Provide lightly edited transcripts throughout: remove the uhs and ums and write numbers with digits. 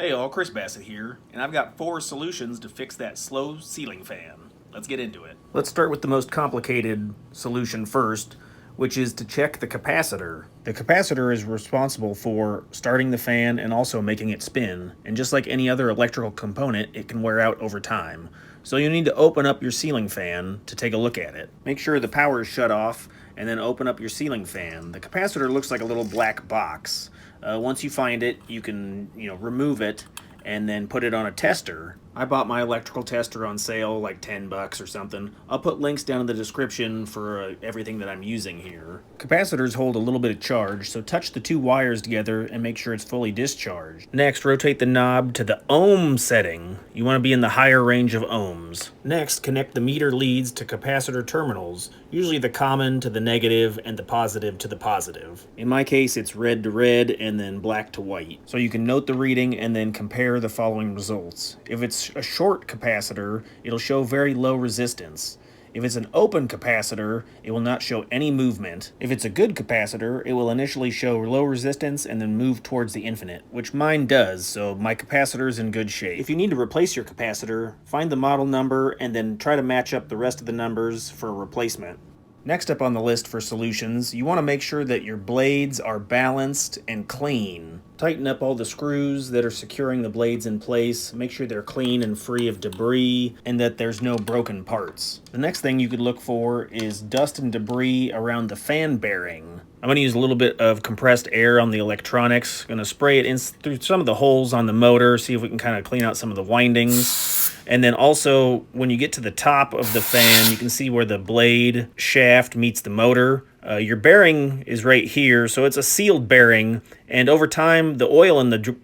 Hey all, Chris Bassett here, and I've got 4 solutions to fix that slow ceiling fan. Let's get into it. Let's start with the most complicated solution first, which is to check the capacitor. The capacitor is responsible for starting the fan and also making it spin, and just like any other electrical component, it can wear out over time. So you need to open up your ceiling fan to take a look at it. Make sure the power is shut off, and then open up your ceiling fan. The capacitor looks like a little black box. Once you find it, you can remove it and then put it on a tester. I bought my electrical tester on sale, like $10 or something. I'll put links down in the description for everything that I'm using here. Capacitors hold a little bit of charge, so touch the 2 wires together and make sure it's fully discharged. Next, rotate the knob to the ohm setting. You want to be in the higher range of ohms. Next, connect the meter leads to capacitor terminals, usually the common to the negative and the positive to the positive. In my case, it's red to red and then black to white. So you can note the reading and then compare the following results. If it's a short capacitor, it'll show very low resistance. If it's an open capacitor, it will not show any movement. If it's a good capacitor, it will initially show low resistance and then move towards the infinite, which mine does, so my capacitor is in good shape. If you need to replace your capacitor, find the model number and then try to match up the rest of the numbers for a replacement. Next up on the list for solutions, you want to make sure that your blades are balanced and clean. Tighten up all the screws that are securing the blades in place, make sure they're clean and free of debris, and that there's no broken parts. The next thing you could look for is dust and debris around the fan bearing. I'm going to use a little bit of compressed air on the electronics. Going to spray it in through some of the holes on the motor, see if we can kind of clean out some of the windings. And then also, when you get to the top of the fan, you can see where the blade shaft meets the motor. Your bearing is right here, so it's a sealed bearing, and over time, the oil in the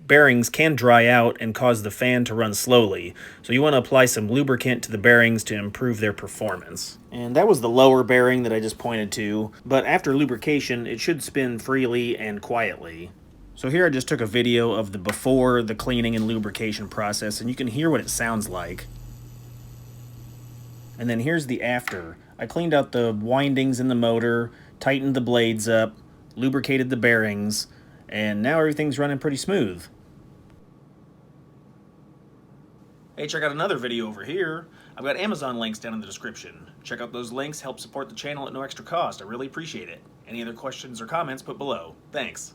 bearings can dry out and cause the fan to run slowly. So you want to apply some lubricant to the bearings to improve their performance. And that was the lower bearing that I just pointed to, but after lubrication, it should spin freely and quietly. So here I just took a video of the before the cleaning and lubrication process, and you can hear what it sounds like. And then here's the after. I cleaned out the windings in the motor, tightened the blades up, lubricated the bearings, and now everything's running pretty smooth. Hey, check out another video over here. I've got Amazon links down in the description. Check out those links, help support the channel at no extra cost. I really appreciate it. Any other questions or comments, put below. Thanks.